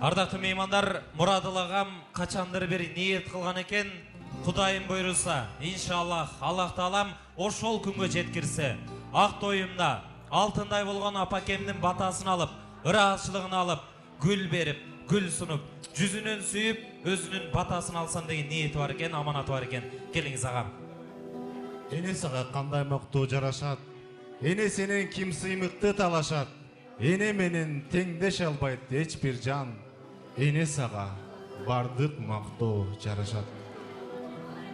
Ардактуу меймандар, Мурадыл агам качандыр бир ниет кылган экен, Кудайым буйруса, иншаллах, Аллах Таалам ошол күнгө жеткирсе, ак тоюмда алтындай болгон апакемдин батасын алып, ыраатчылыгын алып, гүл берип, гүл сунуп, жүзүнөн сүйүп, өзүнүн батасын алсам деген ниети бар экен, аманаты бар экен. Келиңиз агам. Эне сага кандай мактоо жарашат? Эне сенен ким сыймыкты талашат? Эне менен теңдеше албайт эч бир жан. Эне сага бардык мактоо жарашат.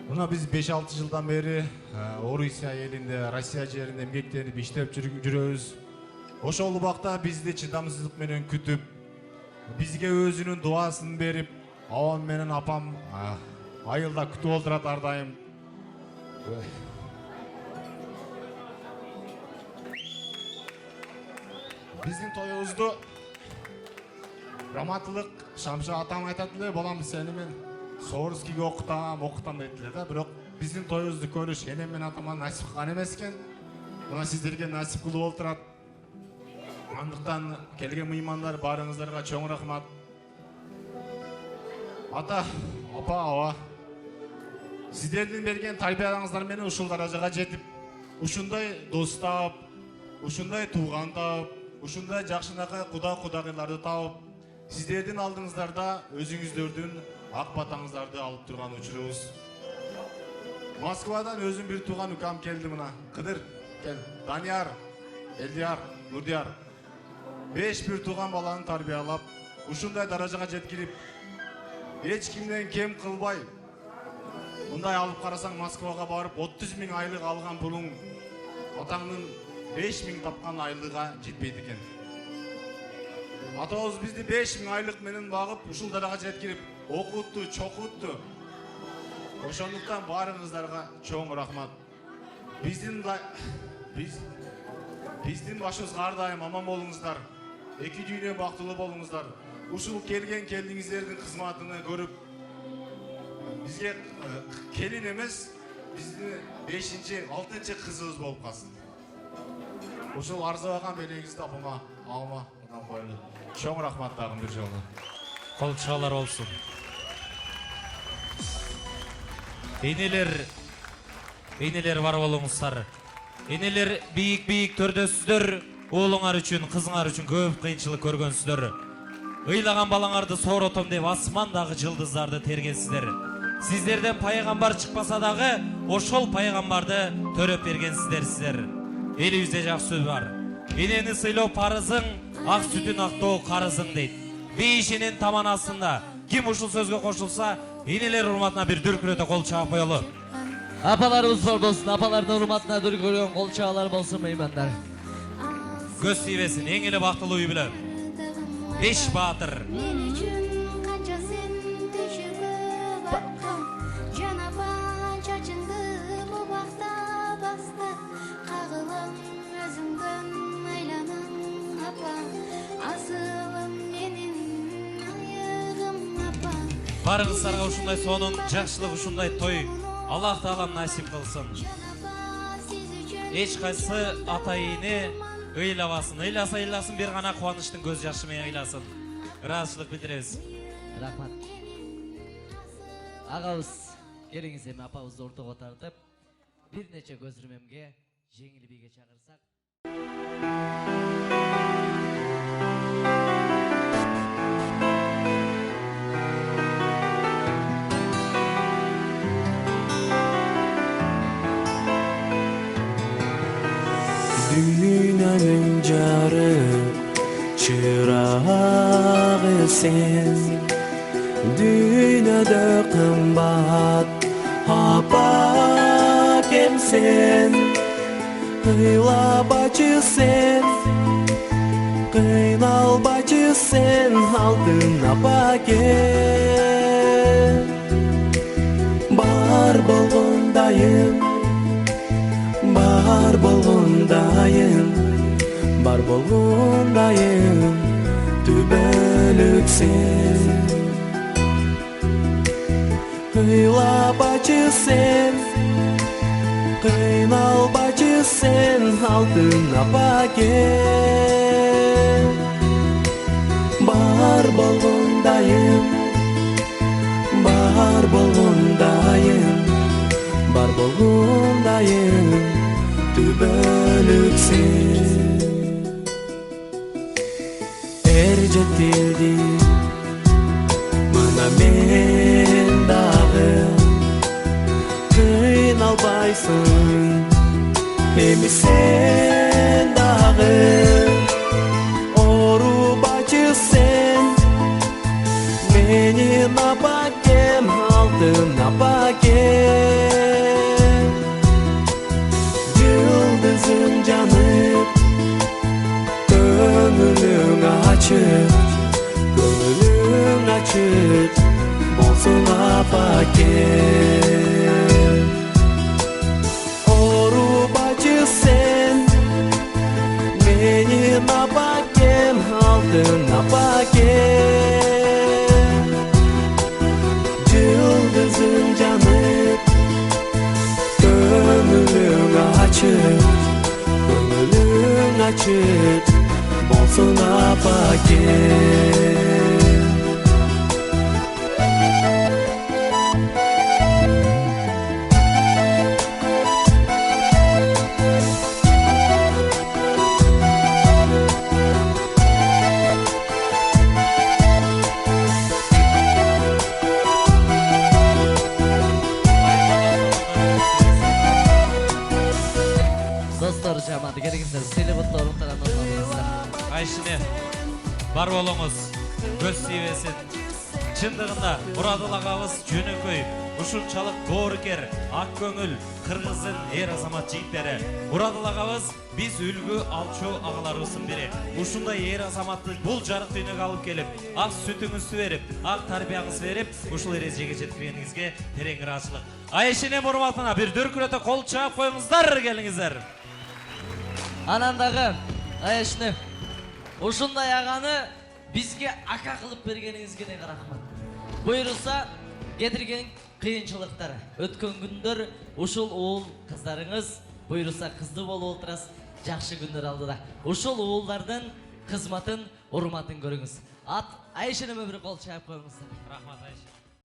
Мына биз 5-6 жылдан бери Орусия элинде, Россия жеринде эмгектенип иштеп жүрөбүз. Ошол убакта бизди чыдамсыздык менен күтүп, бизге өзүнүн дуасын берип, абам менен апам айылда күтүп отурат ар дайым. Биздин тоюбузду раматылык Шамша атам айтат эле, балам сени мен Соорскийге окутам дейт да, бирок биздин тоюбузду көрүш энем менен атама насип кылган эмес экен. Мына сиздерге насип кылып отурат. Андыктан келген меймандар баарыңыздарга чоң рахмат. Ата, апа, сиздердин берген тарбияларыңыздар менен ушул даражага жетип, ушундай дос таап, ушундай тууган таап, ушундай жакшынакай кудагыйларды таап, сиздердин алдыңыздарда өзүңүздөрдүн ак батаңыздарды алып турган учурубуз. Москвадан өзүм бир тууган укам келди мына. Кыдыр, кел. Данияр, Элдияр, Нурдияр. 5 бир тууган баланы тарбиялап, ушундай даражага жеткирип, эч кимден кем кылбай, мындай алып карасаң Москвага барып 30 000 айлык алган пулуң атаңдын 5 000 тапкан айлыга жетпейт экен. Атабыз бизди 5 000 айлык менен багып, ушул даражага жеткирип, окутту, чокутту. Ошондуктан баарыңыздарга чоң рахмат. Биздин башыбызга ар дайым аман болуңуздар. Эки дүйнө бактылуу болуңуздар. Ушул келдиңиздердин кызматыны көрүп, бизге келин эмес, биздин 5-6 кызыбыз болуп калсын. Ушул арзабаган белегиңизди апама, алма, мындан коелу. Чоң рахмат дагы бир жолу. Кол чыгалар болсун. Энелер бар болуңуздар. Энелер бийик төрдөсүздөр, уулуңар үчүн, кызыңар үчүн көп кыйынчылык көргөнсүздөр. Ыйлаган балаңарды сооротом деп асмандагы жылдыздарды тергенсиздер. Сиздерден пайгамбар чыкпаса дагы, ошол пайгамбарды төрөп бергенсиздер сиздер. Элибизде жакшы сөз бар. Энени сыйлоо парызың, ак сүтүн актоо карызың дейт. Бейишинин таманасында ким ушул сөзгө кошулса, энелер урматына бир дүркүрөтө кол чаап коелу. Апаларыбыз зор болсын, апалардын урматына дүркүргөн кол чаалар болсун меймандар. Көз тийбесин, эң эле бактылуу үй бүлө. 5 баатыр. Барыңыздарга ушундай сонун, жакшылык ушундай той Аллах Таалам насип кылсын. Эч кайсы ата-эне ыйлабасын, ыйласын бир гана кубанычтын көз жашы менен ыйласын. Ыраазычылык билдиребиз. Рахмат. Агабыз, келиңиз эми апабызды ортого тартып, бир нече көз ирмемге жеңил бийге чакырсак. Dünyanın jarı çırağı sen, dünyada kımbat apakem sen, kıylabacı sen, kıynalbacı sen, aldın apakem. Bar bolgondayım, bar bolgondayım, tübölük sen. Kıylabacı sen, kıynalbacı sen, aldın apake. Bar bolgondayım, болгондайым бар болгондайым бар болгондайым түбөлүксүн эр жетилди мына мен дагы кыйналбайсың эми сен дагы оорубачы сен менин апакем алтын апакем жылдызың жанып көңүлүң ачык болсун апакем оорубачы сен менин апакем алтын апакем жылдызың жанып көңүлүң ачык болсун апакем Достор жамады келіңіздер, селебутты орынтаран орналыңыздар. Айшыне бар болуңуз, көз сейбесин. Чындыгында Мурадыл агабыз жөнөкөй, ушунчалык доорукер, ак көңүл, кыргыздын эр азамат жигиттери. Мурадыл агабыз биз үлгү алчу агаларыбыздын бири. Ушундай эр азаматты бул жарык дүйнөгө алып келип, ак сүтүңүздү берип, ак тарбияңызды берип, ушул эрежеге жеткиргениңизге терең ыраазычылык. Айшыне урматына бир дүркүрөтө кол чаап коюңуздар, келиңиздер. Анандағы Аяшны ушундай аганы бизге ака кылып бергениңизге деги рахмат. Буйруса кетирген кыйынчылыктар, өткөн күндөр ушул уул кыздарыңыз буйруса кызды болуп отурас, жакшы күндөр алдыда. Ушул уулдардын кызматын, урматын көрүңүз. Ат Айшыны бир кол чаап коюңуздар. Рахмат Айшы.